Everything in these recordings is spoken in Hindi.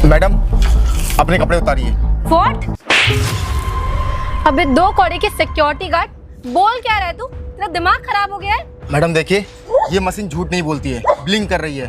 मैडम अपने कपड़े उतारिए। व्हाट? अबे दो कौड़ी के सिक्योरिटी गार्ड, बोल क्या रहा है तू? तेरा दिमाग खराब हो गया है? मैडम देखिए, ये मशीन झूठ नहीं बोलती है, ब्लिंक कर रही है।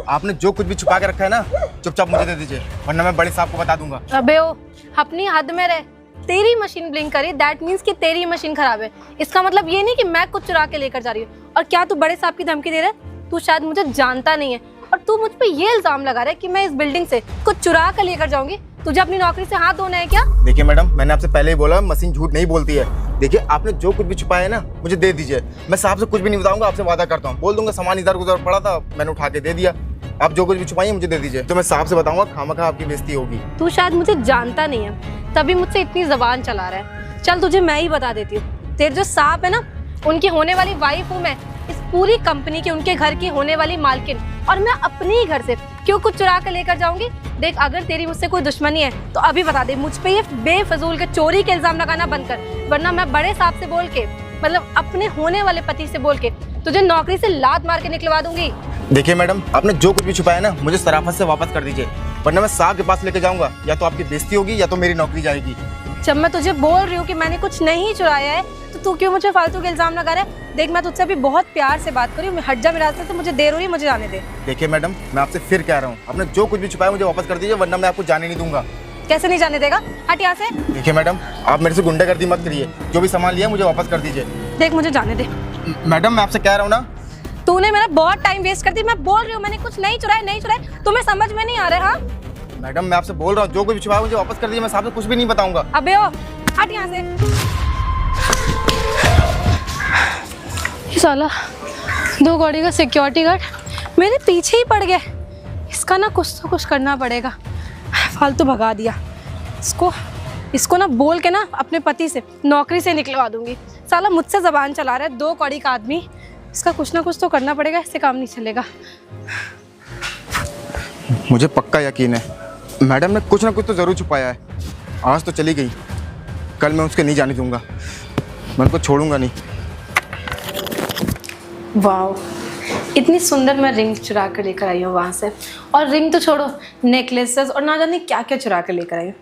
आपने जो कुछ भी छुपा के रखा है ना, चुपचाप मुझे दे दीजिए, वरना मैं बड़े साहब को बता दूंगा। अबे ओ, अपनी हद में रह। तेरी मशीन ब्लिंक करी, दैट मीन्स कि तेरी मशीन खराब है। इसका मतलब ये नहीं कि मैं कुछ चुरा के लेकर जा रही हूँ। और क्या तू बड़े साहब की धमकी दे रहा है? तू शायद मुझे जानता नहीं है और तू मुझ पे ये इल्जाम लगा रहा है कि मैं इस बिल्डिंग से कुछ चुरा कर लेकर जाऊंगी। तुझे अपनी नौकरी से हाथ धोना है क्या? देखिए मैडम, मैंने आपसे पहले ही बोला मशीन झूठ नहीं बोलती है। देखिए आपने जो कुछ भी छुपाया है ना, मुझे दे दीजिए। मैं साहब से कुछ भी नहीं बताऊंगा, आपसे वादा करता हूँ। बोल दूंगा सामान इधर उधर पड़ा था, मैंने उठा के दे दिया। आप जो कुछ भी छुपाइए मुझे दे दीजिए, तो मैं साहब से बताऊंगा, खामखा आपकी बेइज्जती होगी। तू शायद मुझे जानता नहीं है, तभी मुझसे इतनी जबान चला रहा है। चल तुझे मैं ही बता देती हूँ। तेरे जो साहब है ना, उनकी होने वाली वाइफ हूँ मैं, इस पूरी कंपनी की उनके घर की होने वाली मालकिन। और मैं अपने ही घर से क्यों कुछ चुरा कर लेकर जाऊंगी? देख, अगर तेरी मुझसे कोई दुश्मनी है तो अभी बता दे। मुझ पे ये बेफजूल के चोरी के इल्जाम लगाना बंद कर, वरना मैं बड़े साहब से बोल के, मतलब अपने होने वाले पति से बोल के तुझे नौकरी से लात मार के निकलवा दूंगी। देखिए मैडम, आपने जो कुछ भी छुपाया ना, मुझे सराफत से वापस कर दीजिए, वरना मैं साहब के पास लेके जाऊंगा। या तो आपकी बेइज्जती होगी या तो मेरी नौकरी जाएगी। जब मैं तुझे बोल रही हूँ कि मैंने कुछ नहीं चुराया है, तो तू क्यों मुझे फालतू के इल्जाम लगा रहा है? देख, मैं तुझसे अभी बहुत प्यार से बात कर रही हूँ। हट जा मेरे रास्ते से, मुझे देर हो रही है, मुझे जाने दे। देखिए मैडम, मैं आपसे फिर कह रहा हूँ, आपने जो कुछ भी छुपाया मुझे वापस कर दीजिए, वरना मैं आपको जाने नहीं दूंगा। कैसे नहीं जाने देगा? हट यहाँ से। देखिए मैडम, आप मेरे से गुंडागर्दी मत करिए। जो भी सामान लिया मुझे वापस कर दीजिए। देख, मुझे जाने दे। मैडम मैं आपसे कह रहा हूँ ना। तूने मेरा बहुत टाइम वेस्ट कर दिया। मैं बोल रही हूँ मैंने कुछ नहीं चुराया, नहीं चुराया। तुम्हें समझ में नहीं आ रहा है? हाँ मैडम मैं आपसे बोल रहा हूँ, जो कुछ भी छुपाया मुझे वापस कर दीजिए, मैं साहब से कुछ भी नहीं बताऊंगा। अबे ओ, हट यहाँ से। ये साला दो गाड़ी का सिक्योरिटी गार्ड मेरे पीछे ही पड़ गया। इसका ना कुछ तो कुछ करना पड़ेगा। फालतू भगा दिया इसको ना बोल के ना अपने पति से नौकरी से निकलवा दूंगी। साला मुझसे जबान चला रहा है, दो कौड़ी का आदमी। इसका कुछ ना कुछ तो करना पड़ेगा, इससे काम नहीं चलेगा। मुझे पक्का यकीन है मैडम ने कुछ ना कुछ तो जरूर छुपाया है। आज तो चली गई, कल मैं उसके नहीं जाने दूंगा। मैं उनको छोड़ूंगा नहीं। वाह, इतनी सुंदर मैं रिंग चुरा कर लेकर आई हूँ वहाँ से। और रिंग तो छोड़ो, नेकलेसेस और ना जाने क्या क्या चुरा कर लेकर आई हूँ।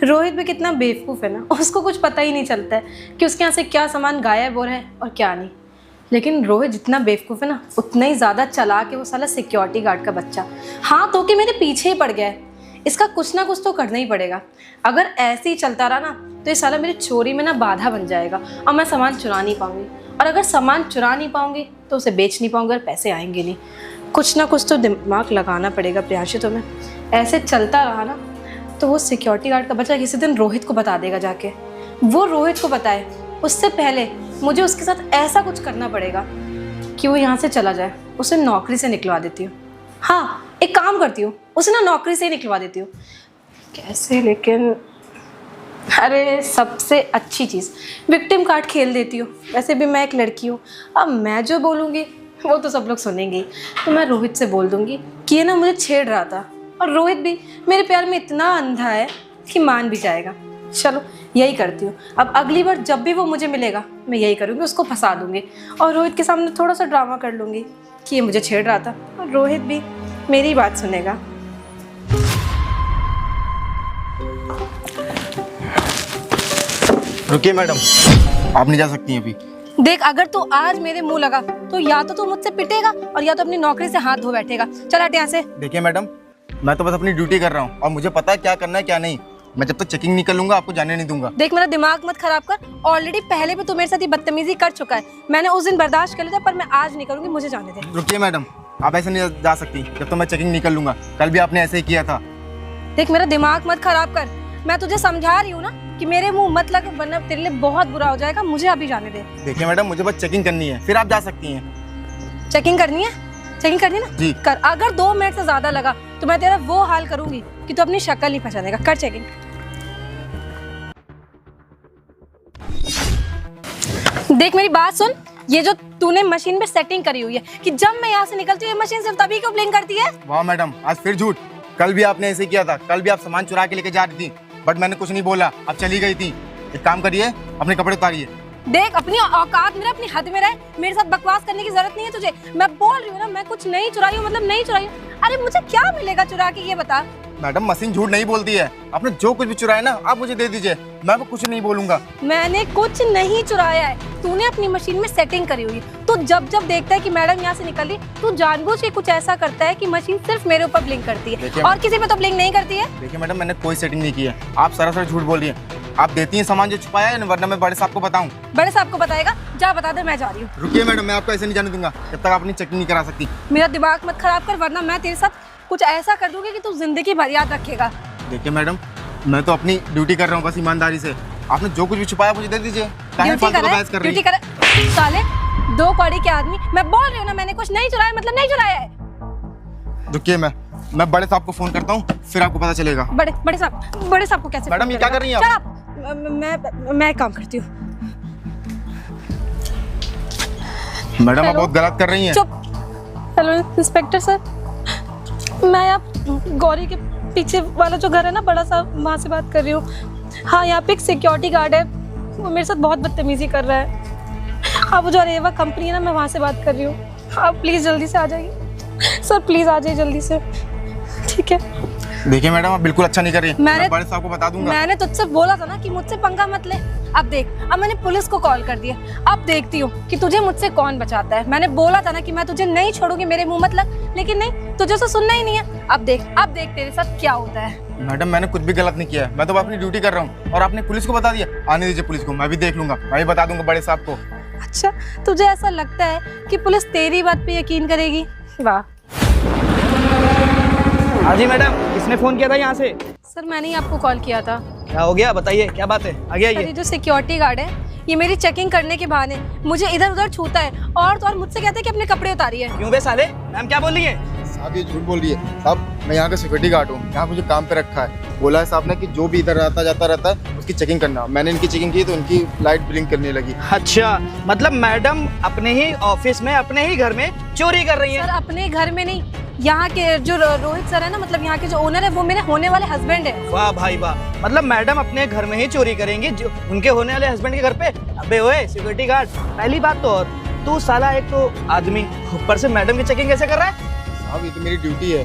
रोहित भी कितना बेवकूफ़ है ना, उसको कुछ पता ही नहीं चलता है कि उसके यहाँ से क्या सामान गायब हो रहा है और क्या नहीं। लेकिन रोहित जितना बेवकूफ़ है ना, उतना ही ज़्यादा चालाक है वो साला सिक्योरिटी गार्ड का बच्चा। हाँ तो कि मेरे पीछे ही पड़ गया है। इसका कुछ ना कुछ तो करना ही पड़ेगा। अगर ऐसे ही चलता रहा ना, तो ये साला मेरी चोरी में ना बाधा बन जाएगा और मैं सामान चुरा नहीं पाऊंगी। और अगर सामान चुरा नहीं पाऊंगी तो उसे बेच नहीं पाऊंगी और पैसे आएंगे नहीं। कुछ ना कुछ तो दिमाग लगाना पड़ेगा प्रियांशी तुम्हें। ऐसे चलता रहा ना तो वो सिक्योरिटी गार्ड का बच्चा किसी दिन रोहित को बता देगा जाके। वो रोहित को बताए उससे पहले मुझे उसके साथ ऐसा कुछ करना पड़ेगा कि वो यहाँ से चला जाए। उसे नौकरी से निकलवा देती हूँ। हाँ, एक काम करती हूँ, उसे ना नौकरी से ही निकलवा देती हूँ। कैसे? लेकिन अरे सबसे अच्छी चीज़, विक्टिम कार्ड खेल देती हूँ। वैसे भी मैं एक लड़की हूँ, अब मैं जो बोलूँगी वो तो सब लोग सुनेंगे ही। तो मैं रोहित से बोल दूँगी कि ये ना मुझे छेड़ रहा था, और रोहित भी मेरे प्यार में इतना अंधा है कि मान भी जाएगा। चलो यही करती हूँ। अब अगली बार जब भी वो मुझे मिलेगा मैं यही करूँगी, उसको फंसा दूँगी और रोहित के सामने थोड़ा सा ड्रामा कर लूँगी कि ये मुझे छेड़ रहा था, और रोहित भी मेरी बात सुनेगा। रुकिए मैडम, आप नहीं जा सकती हैं अभी। देख, अगर तू आज मेरे मुंह लगा तो या तो तू मुझसे पिटेगा और या तो अपनी नौकरी से हाथ धो बैठेगा। चल हट यहाँ से। देखिए मैडम, मैं तो बस अपनी ड्यूटी कर रहा हूँ और मुझे पता है क्या करना है क्या नहीं। मैं जब तक चेकिंग नहीं कर लूंगा आपको जाने नहीं दूंगा। देख, मेरा दिमाग मत खराब कर। ऑलरेडी पहले भी तू मेरे साथ ये बदतमीजी कर चुका है। मैंने उस दिन बर्दाश्त कर लिया था, पर मैं आज नहीं करूंगी। मुझे जाने दे। रुकिए मैडम, आप ऐसे नहीं जा सकती जब तक मैं चेकिंग नहीं कर लूंगा। कल भी आपने ऐसे ही किया था। देख, मेरा दिमाग मत खराब कर। मैं तुझे समझा रही हूँ ना कि मेरे मुंह मत लग, वरना तेरे लिए बहुत बुरा हो जाएगा। मुझे अभी जाने दे। देखिए मैडम, मुझे बस चेकिंग करनी है, फिर आप जा सकती हैं। चेकिंग करनी है? चेकिंग करनी है ना जी कर। अगर 2 मिनट से ज्यादा लगा तो मैं तेरा वो हाल करूंगी कि तू अपनी शक्ल नहीं पहचानेगा। कर चेकिंग। देख, मेरी बात सुन। ये जो तूने मशीन में सेटिंग करी हुई है कि जब मैं यहाँ से निकलती हूँ ये मशीन सिर्फ तभी क्यों ब्लिंक करती है? वाह मैडम, आज फिर झूठ। कल भी आपने ऐसे किया था। कल भी आप सामान चुरा के लेके जा रही थी, बट मैंने कुछ नहीं बोला, आप चली गई थी। एक काम करिए, अपने कपड़े उतारिए। देख, अपनी औकात में, अपनी हद में रहे। मेरे साथ बकवास करने की जरूरत नहीं है तुझे। मैं बोल रही हूँ ना, मैं कुछ नहीं चुराई हूँ, मतलब नहीं चुराई हूँ। अरे मुझे क्या मिलेगा चुरा के, ये बता। मैडम मशीन झूठ नहीं बोलती है। आपने जो कुछ भी चुराया ना आप मुझे दे दीजिए, मैं वो कुछ नहीं बोलूंगा। मैंने कुछ नहीं चुराया है, तूने अपनी मशीन में सेटिंग करी हुई है। तो जब जब देखता है कि मैडम यहाँ से निकल रही, तू जानबूझ के कुछ ऐसा करता है कि मशीन सिर्फ मेरे ऊपर ब्लिंक करती है और किसी पे तो ब्लिंक नहीं करती है। देखिए मैडम, मैंने कोई सेटिंग नहीं की है, आप सरासर झूठ बोल रही हैं। आप देती हैं सामान जो छुपाया है, वरना मैं बड़े साहब को बताऊं। बड़े साहब को बताएगा? जा बता दे, मैं जा रही हूँ। रुकिए मैडम, मैं आपको ऐसे नहीं जाने दूंगा जब तक आप अपनी चेकिंग नहीं करा सकती। मेरा दिमाग मत खराब कर, वरना मैं तेरे साथ कुछ ऐसा कर दूंगी कि तू जिंदगी भर याद रखेगा। देखिए मैडम, मैं तो अपनी ड्यूटी कर रहा हूँ बस ईमानदारी से। आपने जो कुछ भी छुपाया मुझे दे दीजिए। काहे फालतू का बहस कर रही हैं? साले दो कौड़ी के आदमी, मैं बोल रही हूँ ना मैंने कुछ नहीं चुराया, मतलब नहीं चुराया है। रुकिए, मैं बड़े साहब को फोन करता हूँ, फिर आपको पता चलेगा। बड़े साहब को कैसे? मैडम ये क्या कर रही हैं आप? मैं एक काम करती हूँ। मैडम आप बहुत गलत कर रही हैं। चुप। हेलो इंस्पेक्टर सर, मैं आप गौरी के पीछे वाला जो घर है ना बड़ा सा, वहाँ से बात कर रही हूँ। हाँ, यहाँ पे एक सिक्योरिटी गार्ड है, वो मेरे साथ बहुत बदतमीजी कर रहा है। हाँ, वो जो रेवा कंपनी है ना, मैं वहाँ से बात कर रही हूँ। आप प्लीज़ जल्दी से आ जाइए सर, प्लीज़ आ जाइए जल्दी से, ठीक है? देखिए मैडम, आप बिल्कुल अच्छा नहीं कर रही हैं। मैं बड़े साहब को बता दूंगा। मैंने तुझसे बोला था ना कि मुझसे पंगा मत ले। अब देख, अब मैंने पुलिस को कॉल कर दिया। अब देखती हूँ कि तुझे मुझसे कौन बचाता है। मैंने बोला था ना कि मैं तुझे नहीं छोड़ूंगी, मेरे मुंह मत लग, लेकिन नहीं, तुझे तो सुनना ही नहीं है। अब देख तेरे साथ क्या होता है। मैडम मैंने कुछ भी गलत नहीं किया है, मैं तो अपनी ड्यूटी कर रहा हूँ। और आपने पुलिस को बता दिया? आने दीजिए पुलिस को, मैं भी देख लूंगा, मैं भी बता दूंगा बड़े साहब को। अच्छा, तुझे ऐसा लगता है कि पुलिस तेरी बात पे यकीन करेगी? वाह। हाँ जी मैडम, किसने फोन किया था यहाँ से? सर मैंने ही आपको कॉल किया था। क्या हो गया, बताइए क्या बात है? आगे सर, ये आइए। जो सिक्योरिटी गार्ड है, ये मेरी चेकिंग करने के बहाने मुझे इधर उधर छूता है और तो और मुझसे कहता है कि अपने कपड़े उतारिए। क्यों बे साले, मैम क्या बोल रही है? साहब ये झूठ बोल रही है। साहब मैं यहाँ का सिक्योरिटी गार्ड हूँ, यहाँ मुझे काम पे रखा है। बोला है साहब ने कि जो भी इधर आता जाता रहता है उसकी चेकिंग करना। मैंने इनकी चेकिंग की तो इनकी लाइट ब्लिंक करने लगी। अच्छा, मतलब मैडम अपने ही ऑफिस में, अपने ही घर में चोरी कर रही है? सर अपने घर में नहीं, यहाँ के जो रोहित सर है ना, मतलब यहाँ के जो ओनर है, वो मेरे होने वाले हस्बैंड है। वाह भाई वाह, मतलब मैडम अपने घर में ही चोरी करेंगी जो उनके होने वाले हस्बैंड के घर पे? अबे ओए सिक्योरिटी गार्ड, पहली बात तो और तू साला एक तो आदमी, ऊपर से मैडम की चेकिंग कैसे कर रहा है? साहब ये तो मेरी ड्यूटी है।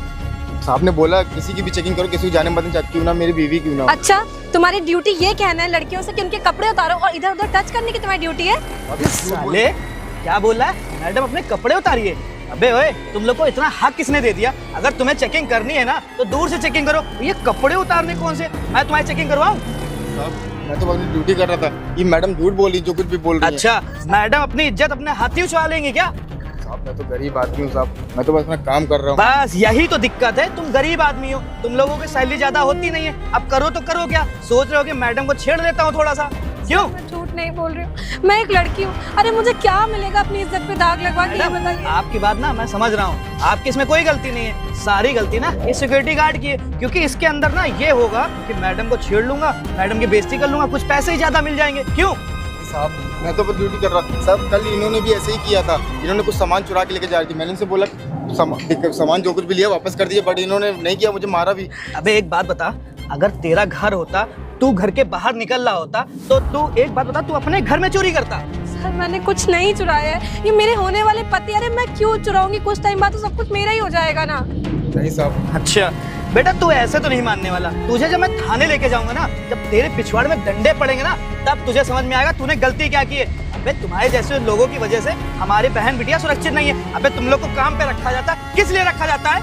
साहब ने बोला किसी की भी चेकिंग करो, किसी को जाने मत देना, क्यों ना मेरी बीवी क्यों ना। अच्छा, तुम्हारी ड्यूटी ये कहना है लड़कियों से कि उनके कपड़े उतारो और इधर उधर टच करने की तुम्हारी ड्यूटी है? साले क्या बोल रहा है? मैडम अपने कपड़े उतारिए? अबे ओए, तुम लोग को इतना हक किसने दे दिया? अगर तुम्हें चेकिंग करनी है ना तो दूर से चेकिंग करो, ये कपड़े उतारने कौन से? मैं तुम्हारी चेकिंग करवाऊं? साहब मैं तो अपनी ड्यूटी कर रहा था, ये मैडम झूठ बोल रही जो कुछ भी बोल रही है। अच्छा, मैडम अपनी इज्जत अपने हाथी उछाल लेंगे क्या? साहब मैं तो गरीब आदमी हूँ साहब, मैं तो बस अपना काम कर रहा हूँ। बस यही तो दिक्कत है, तुम गरीब आदमी हो, तुम लोगों की सैलरी ज्यादा होती नहीं है। अब करो तो करो क्या, सोच रहे हो कि मैडम को छेड़ लेता हूँ थोड़ा सा? क्यों? मैं झूठ नहीं बोल रही हूँ, मैं एक लड़की हूँ। अरे मुझे क्या मिलेगा अपनी इज्जत पे दाग लगवा के, ये बताइए। आपकी बात ना मैं समझ रहा हूँ, आपकी इसमें कोई गलती नहीं है, सारी गलती ना इस सिक्योरिटी गार्ड की है। क्योंकि इसके अंदर ना ये होगा कि मैडम को छेड़ लूंगा, मैडम की बेइज्जती कर लूंगा, कुछ पैसे ही ज्यादा मिल जाएंगे। क्यों? साहब मैं तो बस ड्यूटी कर रहा था साहब, कल इन्होंने भी ऐसे ही किया था। इन्होंने कुछ सामान चुरा के लेके जा रही थी, मैंने इनसे बोला सामान जो कुछ भी लिया वापस कर दिया, बट इन्होंने नहीं किया, मुझे मारा भी। अबे एक बात बता, अगर तेरा घर होता, तू घर के बाहर निकल रहा होता तो तू एक बात बता, तू अपने घर में चोरी करता? सर मैंने कुछ नहीं चुराया है, ये मेरे होने वाले पति। अरे मैं क्यों चुराऊंगी, कुछ टाइम बाद तो सब कुछ मेरा ही हो जाएगा ना। नहीं साहब। अच्छा बेटा, तू ऐसे तो नहीं मानने वाला। तुझे जब मैं थाने लेके जाऊंगा ना, जब तेरे पिछवाड़ में डंडे पड़ेंगे ना, तब तुझे समझ में आएगा तूने गलती क्या की है। अबे तुम्हारे जैसे लोगों की वजह से हमारी बहन बिटिया सुरक्षित नहीं है। अबे तुम लोग को काम पे रखा जाता है, किस लिए रखा जाता है?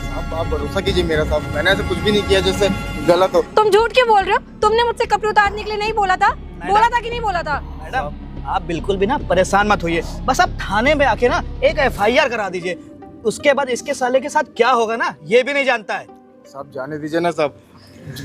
साहब आप भरोसा कीजिए मेरा साहब, मैंने ऐसा कुछ भी नहीं किया जैसे गलत हो। तुम झूठ क्यों बोल रहे हो? तुमने मुझसे कपड़े उतारने के लिए नहीं बोला था? बोला था कि नहीं बोला था? मैडम आप बिल्कुल भी ना परेशान मत होइए, बस आप थाने में आके ना एक FIR करा दीजिए। उसके बाद इसके साले के साथ क्या होगा ना, ये भी नहीं जानता है। साहब जाने दीजिए ना साहब,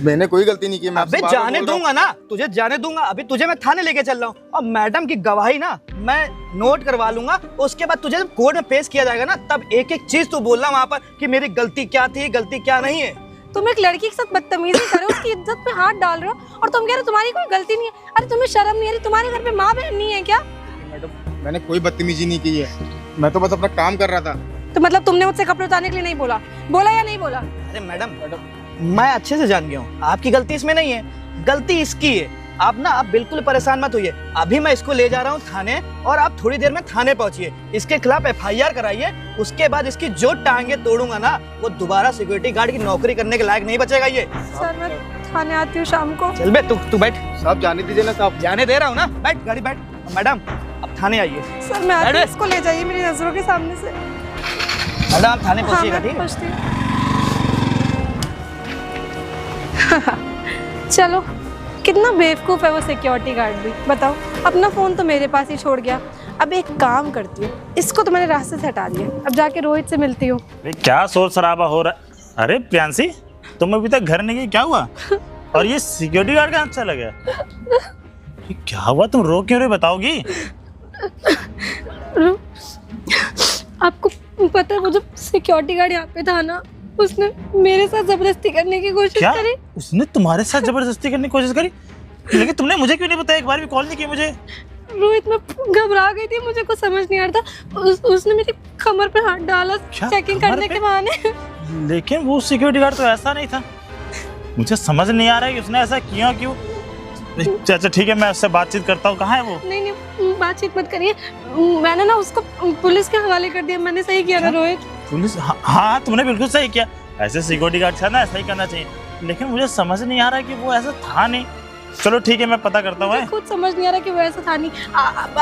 मैंने कोई गलती नहीं की। मैं अबे जाने दूंगा ना, तुझे जाने दूंगा। अभी तुझे मैं थाने लेके चल रहा हूँ और मैडम की गवाही ना मैं नोट करवा लूंगा। उसके बाद तुझे जब कोर्ट में पेश किया जाएगा ना, तब एक एक चीज तू बोलना वहाँ पर कि मेरी गलती क्या थी, गलती क्या नहीं है। तुम एक लड़की के साथ बदतमीजी कर रहे हो, उसकी इज्जत पे हाथ डाल रहे हो और तुम कह रहे हो तुम्हारी कोई गलती नहीं है। अरे तुम्हें शर्म नहीं आ रही? तुम्हारे घर पे माँ बहन नहीं है क्या? मैडम मैंने कोई बदतमीजी नहीं की है, मैं तो बस अपना काम कर रहा था। तो मतलब तुमने मुझसे कपड़े उतारने के लिए नहीं बोला? बोला या नहीं बोला? अरे मैडम मैं अच्छे से जान गया हूँ, आपकी गलती इसमें नहीं है, गलती इसकी है। आप ना आप बिल्कुल परेशान मत होइए, अभी मैं इसको ले जा रहा हूँ थाने और आप थोड़ी देर में थाने पहुंचिए, इसके खिलाफ FIR कराइए। उसके बाद इसकी जो टांगे तोड़ूंगा ना, वो दोबारा सिक्योरिटी गार्ड की नौकरी करने के लायक नहीं बचेगा ये। सर मैं थाने आती हूँ शाम को। चल बे, तू बैठ। साहब जाने दीजिए ना साहब। जाने दे रहा हूँ ना, बैठ गाड़ी बैठ। मैडम अब थाने आइए। सर मैं आती हूँ, अरे! इसको ले जाइए मेरी नजरों के सामने से। मैडम आप थाने पहुंचिएगा, हाँ, मैं ठीक है? पहुंचती हूँ। चलो, कितना बेवकूफ़ है वो सिक्योरिटी गार्ड भी। बताओ, अपना फ़ोन तो मेरे पास ही छोड़ गया। अब एक काम करती हूँ, इसको तो मैंने रास्ते से हटा दिया, अब जाके रोहित से मिलती हूँ। अरे क्या शोर शराबा हो रहा है? अरे प्रियांशी, तुम अभी तक घर नहीं गई, क्या हुआ? और ये सिक्योरिटी गार्ड का हाथ चला गया? ये क्या हुआ? तुम रो क्यों रहे, बताओगी? आपको पता है वो जो सिक्योरिटी गार्ड यहाँ पे था ना, उसने मेरे साथ जबरदस्ती करने की कोशिश क्या? करी। उसने तुम्हारे साथ जबरदस्ती करने की कोशिश करी? लेकिन तुमने मुझे क्यों नहीं बताया? एक बार भी कॉल नहीं की मुझे। रोहित, मैं घबरा गई थी, मुझे कुछ समझ नहीं आ रहा था। उसने मेरी कमर पे हाथ डाला क्या? चेकिंग कमर करने पे? के बहाने। लेकिन वो सिक्योरिटी गार्ड तो ऐसा नहीं था। मुझे समझ नहीं आ रहा है कि उसने ऐसा किया क्यों। अच्छा ठीक है, मैं उससे बातचीत करता हूँ। कहाँ है वो? नहीं, बातचीत मत करिए। मैंने ना उसको पुलिस के हवाले कर दिया। मैंने सही किया ना रोहित? पुलिस? हाँ, तुमने बिल्कुल सही किया। ऐसे सिक्योरिटी गार्ड था ना, ऐसा ही करना चाहिए। लेकिन मुझे समझ नहीं आ रहा कि वो ऐसा था नहीं। चलो ठीक है, मैं पता करता हूँ। मुझे खुद समझ नहीं आ रहा कि वो ऐसा था नहीं।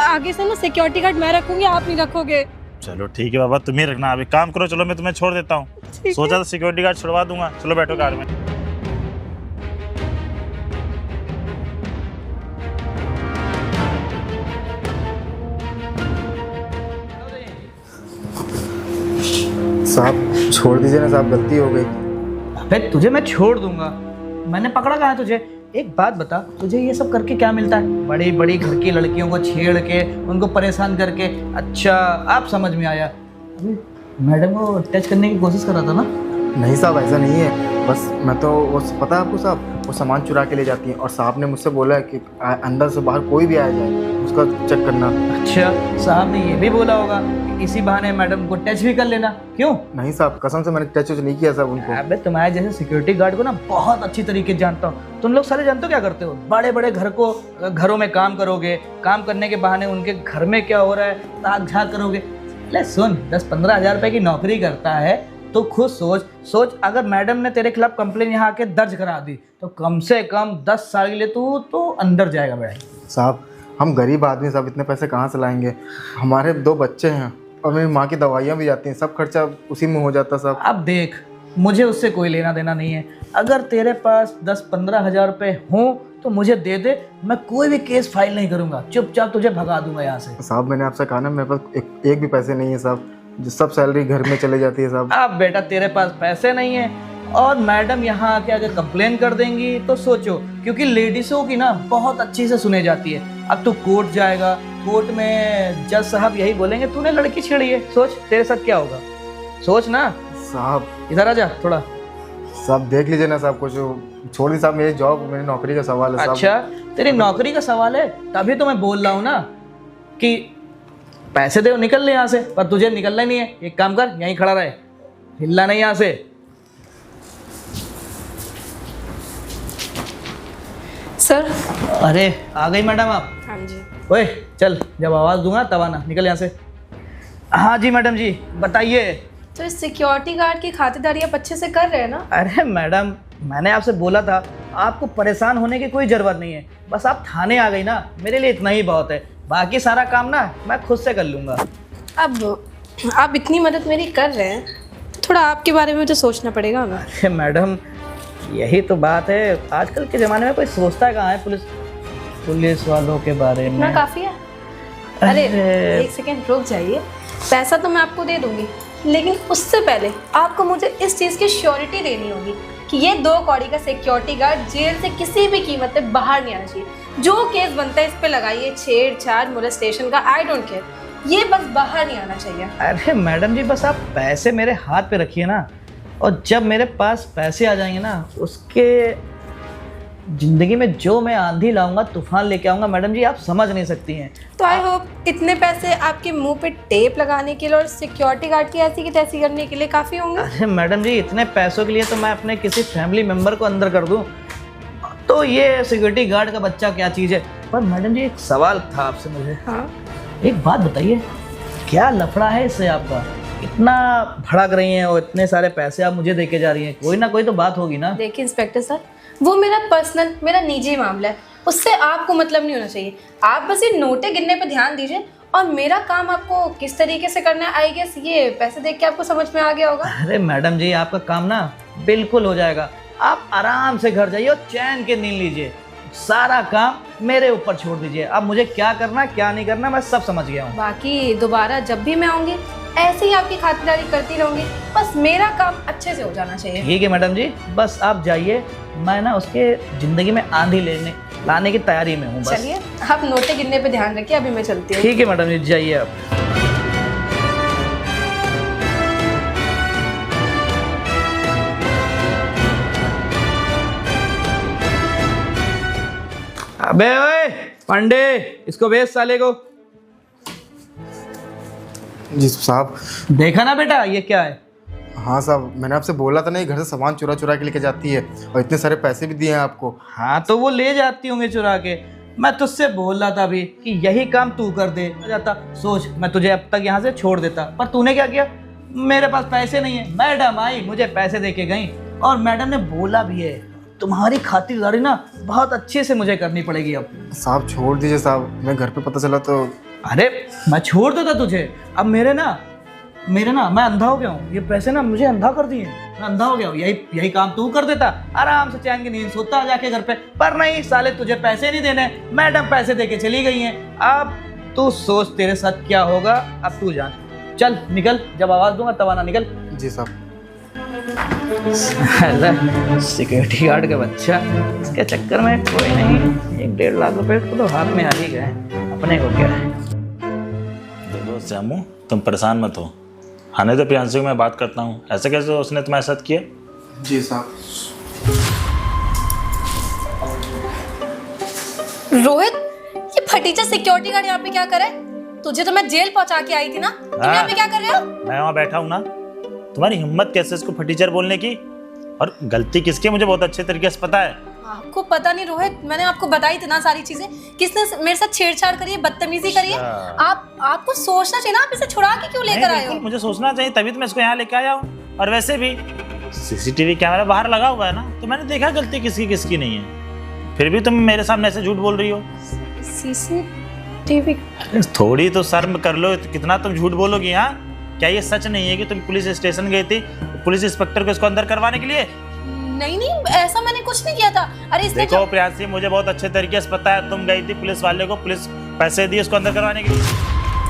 आगे से ना सिक्योरिटी गार्ड मैं रखूंगी, आप नहीं रखोगे। चलो ठीक है बाबा, तुम ही रखना। अभी काम करो, चलो मैं तुम्हें छोड़ देता हूँ। ठीक सोचा है। था सिक्योरिटी गार्ड छुड़वा दूंगा। चलो बैठो कार में। साहब छोड़ दीजिए ना साहब, गलती हो गई। अबे तुझे मैं छोड़ दूंगा, मैंने पकड़ा कहाँ है तुझे? एक बात बता, तुझे ये सब करके क्या मिलता है? बड़ी बड़ी घर की लड़कियों को छेड़ के, उनको परेशान करके। अच्छा आप समझ में आया। अबे मैडम को टच करने की कोशिश कर रहा था ना? नहीं साहब, ऐसा नहीं है। बस मैं तो वो पता है आपको साहब, वो सामान चुरा के ले जाती हैं और साहब ने मुझसे बोला है कि अंदर से बाहर कोई भी आ जाए उसका चेक करना। अच्छा, साहब ने ये भी बोला होगा कि इसी बहाने मैडम को टच भी कर लेना। क्यों? नहीं साहब, कसम से मैंने टच नहीं किया साहब उनको। अबे तुम्हारे जैसे सिक्योरिटी गार्ड को ना बहुत अच्छी तरीके से जानता हूँ। तुम लोग सारे जानते हो क्या करते हो? बड़े बड़े घरों में काम करोगे, काम करने के बहाने उनके घर में क्या हो रहा है ताक झाक करोगे। ले सुन, 10-15 हज़ार रुपए की नौकरी करता है तो खुद सोच अगर मैडम ने तेरे खिलाफ कंप्लेन यहाँ आके दर्ज करा दी तो कम से कम 10 साल के लिए तू तो अंदर जाएगा बेटा। साहब हम गरीब आदमी साहब, इतने पैसे कहाँ से लाएंगे? हमारे 2 बच्चे हैं और मेरी माँ की दवाइयाँ भी जाती हैं, सब खर्चा उसी में हो जाता साहब। अब देख, मुझे उससे कोई लेना देना नहीं है। अगर तेरे पास 10-15 हज़ार रुपये हों तो मुझे दे दे, मैं कोई भी केस फाइल नहीं करूँगा, चुपचाप तुझे भगा दूंगा यहाँ से। साहब मैंने आपसे कहा ना, मेरे पास एक भी पैसे नहीं है साहब, जो सब सैलरी घर में चले जाती है साहब। अब बेटा तेरे पास पैसे नहीं है और मैडम यहाँ आके अगर कंप्लेन कर देंगी तो सोचो, क्योंकि लेडीज़ों की ना बहुत अच्छी से सुनी जाती है। अब तू कोर्ट जाएगा, कोर्ट में जज साहब यही बोलेंगे तूने लड़की छेड़ी है। सोच तेरे साथ क्या होगा, सोच ना। साहब इधर आ जा थोड़ा। साहब देख लीजिए ना साहब, कुछ छोड़ दी साहब, मेरी जॉब मेरी नौकरी का सवाल है साहब। अच्छा तेरी नौकरी का सवाल है, तभी तो मैं बोल रहा हूँ ना कि पैसे दे निकल ले यहाँ से, पर तुझे निकलना ही नहीं है। एक काम कर, यहीं खड़ा रहे, हिलना नहीं यहाँ से। सर। अरे आ गई मैडम आप? हाँ जी। ओए चल, जब आवाज़ दूंगा तब आना, निकल यहाँ से। हाँ जी मैडम जी बताइए। तो इस सिक्योरिटी गार्ड की खातिरदारी आप अच्छे से कर रहे हैं ना? अरे मैडम मैंने आपसे बोला था, आपको परेशान होने की कोई ज़रूरत नहीं है। बस आप थाने आ गई ना, मेरे लिए इतना ही बहुत है। बाकी सारा काम ना मैं खुद से कर लूँगा। अब आप इतनी मदद मेरी कर रहे हैं तो थोड़ा आपके बारे में तो सोचना पड़ेगा हमें। अरे मैडम यही तो बात है, आजकल के ज़माने में कोई सोचता कहाँ है पुलिस वालों के बारे में। इतना काफ़ी है। अरे एक सेकेंड रुक जाइए, पैसा तो मैं आपको दे दूंगी, लेकिन उससे पहले आपको मुझे इस चीज़ की श्योरिटी देनी होगी कि ये 2 कौड़ी का सिक्योरिटी गार्ड जेल से किसी भी कीमत पे बाहर नहीं आना चाहिए। जो केस बनता है इस पे लगाइए, छेड़छाड़ मोलेस्टेशन का, आई डोंट केयर, ये बस बाहर नहीं आना चाहिए। अरे मैडम जी बस आप पैसे मेरे हाथ पे रखिए ना, और जब मेरे पास पैसे आ जाएंगे ना, उसके ज़िंदगी में जो मैं आंधी लाऊंगा, तूफान लेके आऊँगा मैडम जी, आप समझ नहीं सकती हैं। तो आई होप इतने पैसे आपके मुंह पे टेप लगाने के लिए और सिक्योरिटी गार्ड की ऐसी की तैसी करने के लिए काफ़ी होंगे। अरे मैडम जी इतने पैसों के लिए तो मैं अपने किसी फैमिली मेम्बर को अंदर कर दूं। तो ये सिक्योरिटी गार्ड का बच्चा क्या चीज़ है। पर मैडम जी एक सवाल था आपसे मुझे। हाँ एक बात बताइए, क्या लफड़ा है इससे आपका? इतना भड़क रही हैं और इतने सारे पैसे आप मुझे देके जा रही हैं, कोई ना कोई तो बात होगी ना। देखिए इंस्पेक्टर सर, वो मेरा पर्सनल, मेरा निजी मामला है, उससे आपको मतलब नहीं होना चाहिए। आप बस ये नोटें गिनने पे ध्यान दीजिए और मेरा काम आपको किस तरीके से करना है, आई गेस ये पैसे देख के आपको समझ में आ गया होगा। अरे मैडम जी आपका काम ना बिल्कुल हो जाएगा। आप आराम से घर जाइए और चैन के नींद लीजिए। सारा काम मेरे ऊपर छोड़ दीजिए। अब मुझे क्या करना क्या नहीं करना मैं सब समझ गया हूँ। बाकी दोबारा जब भी मैं आऊँगी ऐसे ही आपकी खातिरदारी करती रहूँगी, बस मेरा काम अच्छे से हो जाना चाहिए। ठीक है मैडम जी, बस आप जाइए, मैं ना उसके जिंदगी में आंधी लाने की तैयारी में हूँ। बस चलिए आप नोटें गिनने पे ध्यान रखिए, अभी मैं चलती हूँ। ठीक है मैडम जी, जाइए आप। अबे ओए पांडे, इसको भेज साले को। जी साहब। देखा ना बेटा ये क्या है? हाँ साहब, मैंने आपसे बोला था ना, ये घर से सामान चुरा चुरा के लेके जाती है और इतने सारे पैसे भी दिए हैं आपको। हाँ तो वो ले जाती होंगे चुरा के। मैं तुझसे बोल रहा था अभी कि यही काम तू कर दे जाता। सोच, मैं तुझे अब तक यहाँ से छोड़ देता, पर तूने क्या किया? मेरे पास पैसे नहीं है। मैडम आई, मुझे पैसे दे के गई और मैडम ने बोला भी है तुम्हारी खातिरदारी ना बहुत अच्छे से मुझे करनी पड़ेगी अब। साहब छोड़ दीजिए साहब, मैं घर पे पता चला तो। अरे मैं छोड़ देता तुझे, अब मेरे ना मैं अंधा हो गया हूँ। ये पैसे ना मुझे अंधा कर दिए, मैं अंधा हो गया हूँ। यही काम तू कर देता, आराम से चैन की नींद सोता जाके घर पे। पर नहीं साले, तुझे पैसे नहीं देने, मैडम पैसे देके चली गई हैं। अब तू सोच तेरे साथ क्या होगा। अब तू जान, चल निकल, जब आवाज दूंगा तब आना, निकल। जी साहब। सिक्योरिटी गार्ड का बच्चा, इसके चक्कर में कोई नहीं, 1-1.5 लाख रुपए को तो हाथ में आ ही गए, अपने को क्या है। देखो श्यामू, तुम परेशान मत हो, आने तो प्रियांशी को मैं बात करता हूँ। ऐसे कैसे उसने तुम्हारे साथ किया? जी साहब। रोहित, ये फटीचा सिक्योरिटी गार्ड यहाँ पे क्या करे? तुझे तो मैं जेल पहुंचा के आई थी ना, तुम यहाँ पे क्या कर रहे हो? मैं वहाँ बैठा हूँ ना, तुम्हारी हिम्मत कैसे इसको फटीचर बोलने की? और गलती किसकी है मुझे बहुत अच्छे तरीके से पता है। आपको पता नहीं रोहित, मैंने आपको बताई थी ना सारी चीजें। किसने मेरे साथ छेड़छाड़ करी है, बदतमीजी करी है? आपको सोचना चाहिए ना, आप इसे छुड़ा के क्यों लेकर आए हो? मुझे सोचना चाहिए, तभी तो मैं इसको यहाँ लेके आया हूँ। और वैसे भी सीसीटीवी कैमरा बाहर लगा हुआ है ना, तो मैंने देखा गलती किसकी किसकी नहीं है। फिर भी तुम मेरे सामने ऐसे झूठ बोल रही हो। सीसीटीवी? थोड़ी तो शर्म कर लो, कितना तुम झूठ बोलोगी? यहाँ क्या ये सच नहीं है कि तुम पुलिस स्टेशन गई थी पुलिस इंस्पेक्टर को इसको अंदर करवाने के लिए? नहीं, ऐसा मैंने कुछ नहीं किया था। अरे इसने देखो प्रियांशी, मुझे बहुत अच्छे तरीके से पता है, तुम गई थी पुलिस वाले को, पुलिस पैसे दिए उसको अंदर करवाने के लिए।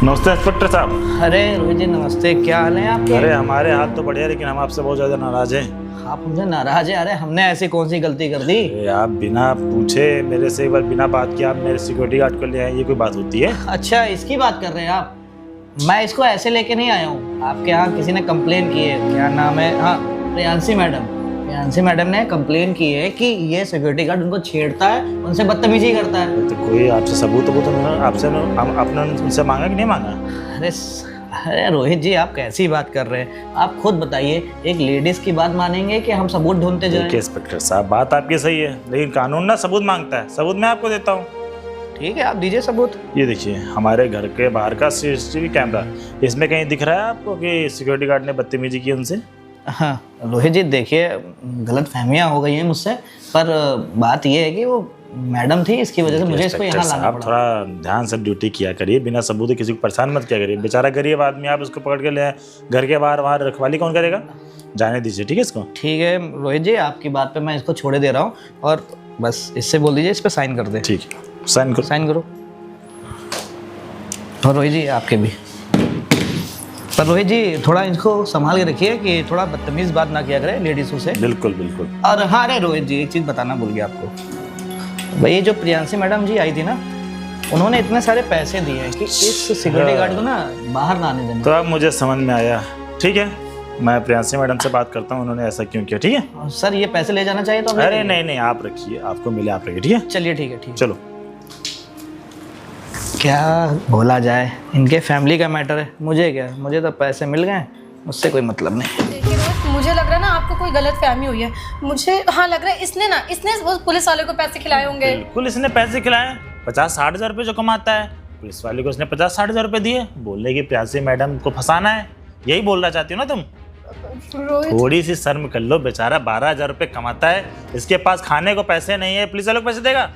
नमस्ते इंस्पेक्टर साहब। अरे रोहित जी नमस्ते, क्या हाल है आपके? अरे हमारे हाथ तो बढ़िया, लेकिन हम आपसे बहुत ज्यादा नाराज हैं। आप मुझे नाराज है? अरे हमने ऐसी कौन सी गलती कर दी? आप बिना पूछे मेरे से एक बार बिना बात किए आप मेरे सिक्योरिटी गार्ड को ले आए, ये कोई बात होती है? अच्छा इसकी बात कर रहे हैं आप? मैं इसको ऐसे लेके नहीं आया हूँ। आपके यहाँ किसी ने कंप्लेन की है, क्या नाम है, हाँ प्रियांशी मैडम ने कंप्लेन की है कि ये सिक्योरिटी गार्ड उनको छेड़ता है, उनसे बदतमीजी करता है। तो कोई आपसे सबूत हो तो आपसे आपने उनसे मांगा कि नहीं मांगा? अरे रोहित जी आप कैसी बात कर रहे हैं? आप खुद बताइए, एक लेडीज की बात मानेंगे कि हम सबूत ढूंढते जाएं? देखिए इंस्पेक्टर साहब, बात आपकी सही है, लेकिन कानून ना सबूत मांगता है। सबूत मैं आपको देता हूँ। ठीक है आप दीजिए सबूत। ये देखिए हमारे घर के बाहर का सीसीटीवी कैमरा, इसमें कहीं दिख रहा है आपको कि सिक्योरिटी गार्ड ने बदतमीजी की उनसे? हाँ रोहित जी देखिए, गलत फहमियाँ हो गई हैं मुझसे, पर बात ये है कि वो मैडम थी, इसकी वजह से मुझे इसको यहाँ लाना पड़ा। थोड़ा ध्यान से ड्यूटी किया करिए, बिना सबूत किसी को परेशान मत किया करिए। बेचारा गरीब आदमी, आप उसको पकड़ के ले आए घर के बाहर, वहाँ रखवाली कौन करेगा? जाने दीजिए, ठीक है इसको। ठीक है रोहित जी, आपकी बात पे मैं इसको छोड़े दे रहा हूँ, और बस इससे बोल दीजिए इस पर साइन कर दे। ठीक है, साइन करो। और रोहित जी आपके भी। पर रोहित जी थोड़ा इनको संभाल के रखिए कि थोड़ा बदतमीज बात ना किया करे लेडीज़ों से। बिल्कुल। और हाँ अरे रोहित जी एक चीज़ बताना भूल गया आपको। भाई जो प्रियांशी मैडम जी आई थी ना, उन्होंने इतने सारे पैसे दिए हैं कि इस सिक्योरिटी गार्ड को ना बाहर ना आने देना। तो अब मुझे समझ में आया। ठीक है, मैं प्रियांशी मैडम से बात करता हूँ, उन्होंने ऐसा क्यों किया। ठीक है सर, ये पैसे ले जाना चाहिए तो? अरे नहीं, आप रखिए, आपको मिले आप रखिए। ठीक है चलिए, ठीक है। चलो। क्या बोला जाए, इनके फैमिली का मैटर है, मुझे क्या, मुझे तो पैसे मिल गए, मुझसे कोई मतलब नहीं। देखिए रोहित, मुझे लग रहा है ना आपको कोई गलत फहमी हुई है। मुझे हाँ लग रहा है इसने वो पुलिस वाले को पैसे खिलाए होंगे। बिल्कुल इसने पैसे खिलाए, 50-60 हज़ार रुपये जो कमाता है, पुलिस वाले को उसने 50-60 हज़ार रुपये दिए, बोलने की प्यासी मैडम को फंसाना है, यही बोलना चाहती हो ना तुम? रोहित थोड़ी सी शर्म कर लो, बेचारा 12,000 रुपये कमाता है, इसके पास खाने को पैसे नहीं है, पुलिस वालों को पैसे देगा?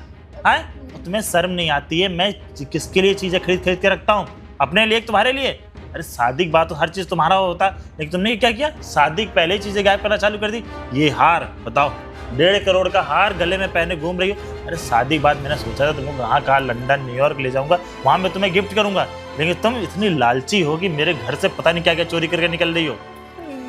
है तुम्हें शर्म नहीं आती है? मैं किसके लिए चीज़ें खरीद के रखता हूँ, अपने लिए, तुम्हारे लिए। अरे शादी की बात तो हर चीज़ तुम्हारा होता, लेकिन तुमने क्या किया, शादी पहले ही चीज़ें गायब करना चालू कर दी। ये हार बताओ, 1.5 करोड़ का हार गले में पहने घूम रही हो। अरे शादी के बाद मैंने सोचा था तुमको कहाँ लंदन न्यूयॉर्क ले जाऊंगा, वहाँ मैं तुम्हें गिफ्ट करूंगा, लेकिन तुम इतनी लालची हो कि मेरे घर से पता नहीं क्या क्या चोरी करके निकल रही हो।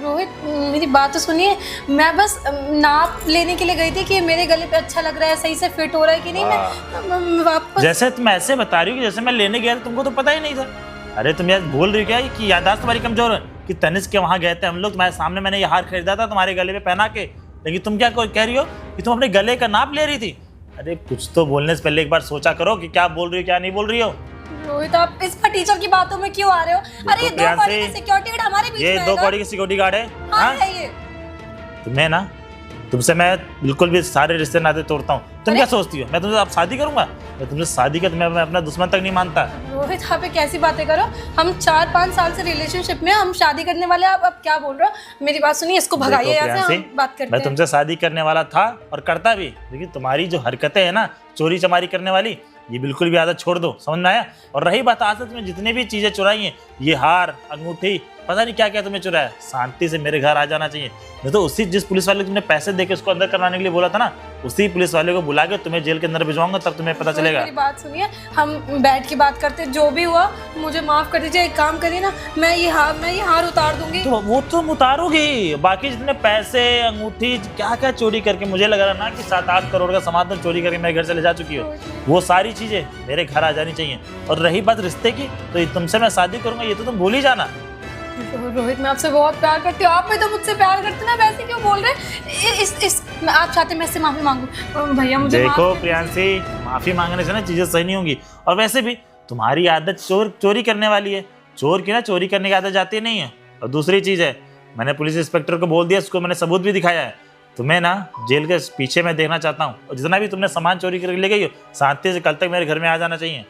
रोहित मेरी बात तो सुनिए, मैं बस नाप लेने के लिए गई थी कि मेरे गले पे अच्छा लग रहा है, सही से फिट हो रहा है कि नहीं। मैं वापस जैसे तुम ऐसे बता रही हो कि जैसे मैं लेने गया था, तुमको तो पता ही नहीं था। अरे तुम यार बोल रही हो क्या कि याददाश्त तुम्हारी कमजोर है कि तनिष्क के वहाँ गए थे हम लोग, तुम्हारे सामने मैंने ये हार खरीदा था तुम्हारे गले पे पहना के, लेकिन तुम क्या कह रही हो कि तुम अपने गले का नाप ले रही थी। अरे कुछ तो बोलने से पहले एक बार सोचा करो कि क्या बोल रही हो क्या नहीं बोल रही हो। रोहित आप इस पर टीचर की बातों में क्यों आ रहे हो? अरे ये 2 कौड़ी की सिक्योरिटी गार्ड हमारे बीच में है। ये 2 कौड़ी की सिक्योरिटी गार्ड है? हाँ है ये। तुम्हें ना, तुमसे मैं बिल्कुल भी सारे रिश्ते नाते तोड़ता हूँ। तुम क्या सोचती हो मैं तुमसे अब शादी करूंगा? मैं तुमसे शादी कर मैं अपना दुश्मन तक नहीं मानता। रोहित आप ये कैसी बातें करो, हम 4-5 साल से रिलेशनशिप में, हम शादी करने वाले, आप क्या बोल रहे हो? मेरी बात सुनिए, इसको भगाइए यहाँ से, हम बात करते मैं हैं। तुमसे शादी करने वाला था और करता भी, लेकिन तुम्हारी जो हरकतें है ना चोरी चमारी करने वाली, ये बिल्कुल भी आदत छोड़ दो, समझ में आया? और रही बात आज तक तुमने जितनी भी चीजें चुराई हैं, ये हार अंगूठी पता नहीं क्या क्या तुमने चुराया, शांति से मेरे घर आ जाना चाहिए। नहीं तो उसी जिस पुलिस वाले को तुमने पैसे देके उसको अंदर करवाने के लिए बोला था ना, उसी पुलिस वाले को बुला के तुम्हें जेल के अंदर भिजवाऊंगा, तब तुम्हें पता चलेगा। मेरी बात सुनिए, हम बैठ के बात करते, जो भी हुआ मुझे माफ कर दीजिए। एक काम करिए ना, मैं ये हार उतार दूंगी। तो वो तुम उतारोगी, बाकी जितने पैसे अंगूठी क्या क्या चोरी करके, मुझे लग रहा ना कि 7-8 करोड़ का सामान तुम चोरी करके मेरे घर से ले जा चुकी हो, वो सारी चीजें मेरे घर आ जानी चाहिए। और रही बात रिश्ते की, तो तुमसे मैं शादी करूंगा ये तो तुम भूल ही जाना। रोहित मैं आपसे बहुत प्यार करती हूँ, आप भी तो मुझसे प्यार करते ना, वैसे क्यों बोल रहे हैं? आप चाहते मैं इससे माफी मांगू? भैया मुझे देखो प्रियांशी, माफी मांगने से ना चीजें सही नहीं होंगी। और वैसे भी तुम्हारी आदत चोरी करने वाली है, चोर की ना चोरी करने की आदत जाती नहीं है। और दूसरी चीज है, मैंने पुलिस इंस्पेक्टर को बोल दिया, उसको मैंने सबूत भी दिखाया है। तुम्हें ना जेल के पीछे मैं देखना चाहता हूँ, और जितना भी तुमने सामान चोरी करके ले गई हो, शांति से कल तक मेरे घर में आ जाना चाहिए।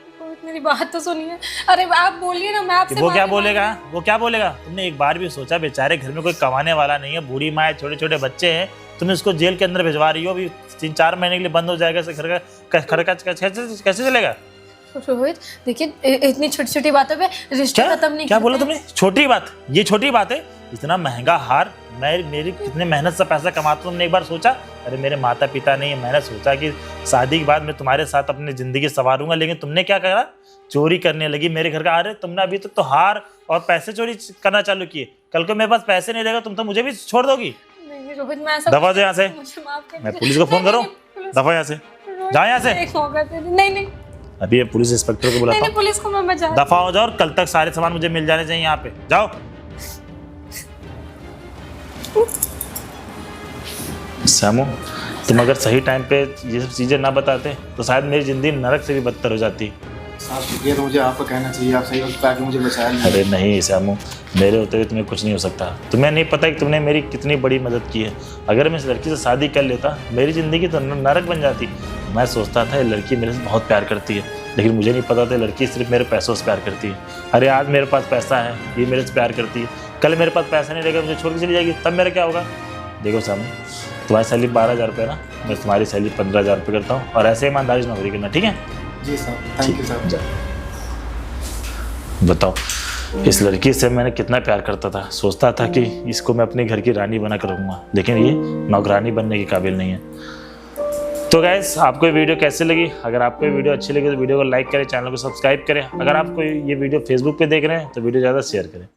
मेरी बात तो सुनिए। अरे आप बोलिए ना, मैं आपसे वो क्या बोलेगा? वो क्या बोलेगा? तुमने एक बार भी सोचा बेचारे घर में कोई कमाने वाला नहीं है, बूढ़ी माँ, छोटे छोटे बच्चे हैं, तुम इसको जेल के अंदर भिजवा रही हो, अभी 3-4 महीने के लिए बंद हो जाएगा, घर का खर्च कैसे चलेगा? रोहित देखिए, इतनी छोटी छोटी बातों पे रिश्ते खत्म नहीं। क्या बोला तुमने? छोटी बात? ये छोटी बात है? इतना महंगा हार, मेरी कितने मेहनत से पैसा कमाता हूं, तुमने एक बार सोचा? अरे मेरे माता पिता ने, मैंने सोचा कि शादी के बाद मैं तुम्हारे साथ अपनी जिंदगी संवारूंगा, लेकिन तुमने क्या करा? चोरी करने लगी मेरे घर का। अरे तुमने अभी तक तो हार और पैसे चोरी करना चालू किए, कल को मेरे पास पैसे नहीं रहेगा, तुम तो मुझे भी छोड़ दोगी। नहीं रोहित, मैं ऐसा दफा दो यहाँ से, मुझे माफ कर मैं पुलिस को फोन करूँ? दफा यहाँ से, जाओ यहाँ से। एक मौका दे दे। नहीं अभी ये पुलिस इंस्पेक्टर को बुलाता हूँ। पुलिस को मैं जा। दफा हो जाओ, और कल तक सारे सामान मुझे मिल जाने चाहिए यहाँ पे, जाओ। सामू, तुम अगर सही टाइम पे ये सब चीजें ना बताते तो शायद मेरी जिंदगी नरक से भी बदतर हो जाती। साहब शुक्रिया, तो मुझे आपको कहना चाहिए, आप सही वक्त पे आके मुझे बचाया नहीं। अरे नहीं सामू, मेरे होते हुए तुम्हें कुछ नहीं हो सकता। तुम्हें नहीं पता कि तुमने मेरी कितनी बड़ी मदद की है। अगर मैं इस लड़की से शादी कर लेता, मेरी ज़िंदगी तो नरक बन जाती। मैं सोचता था ये लड़की मेरे से बहुत प्यार करती है, लेकिन मुझे नहीं पता था लड़की सिर्फ मेरे पैसों से प्यार करती है। अरे आज मेरे पास पैसा है, ये मेरे से प्यार करती है, कल मेरे पास पैसा नहीं रहेगा, मुझे छोड़ के चली जाएगी, तब मेरा क्या होगा? देखो सामू, तुम्हारी सैलरी 12,000 रुपये ना, मैं तुम्हारी सैलरी 15,000 रुपये करता हूँ, और ऐसे ईमानदारी से नौकरी करना, ठीक है? जी साहब, थैंक यू साहब। बताओ, इस लड़की से मैंने कितना प्यार करता था, सोचता था कि इसको मैं अपने घर की रानी बना कर रखूँगा, लेकिन ये नौकरानी बनने के काबिल नहीं है। तो गाइस, आपको ये वीडियो कैसे लगी? अगर आपको ये वीडियो अच्छी लगी तो वीडियो को लाइक करें, चैनल को सब्सक्राइब करें। अगर आपको ये वीडियो फेसबुक पे देख रहे हैं तो वीडियो ज़्यादा शेयर करें।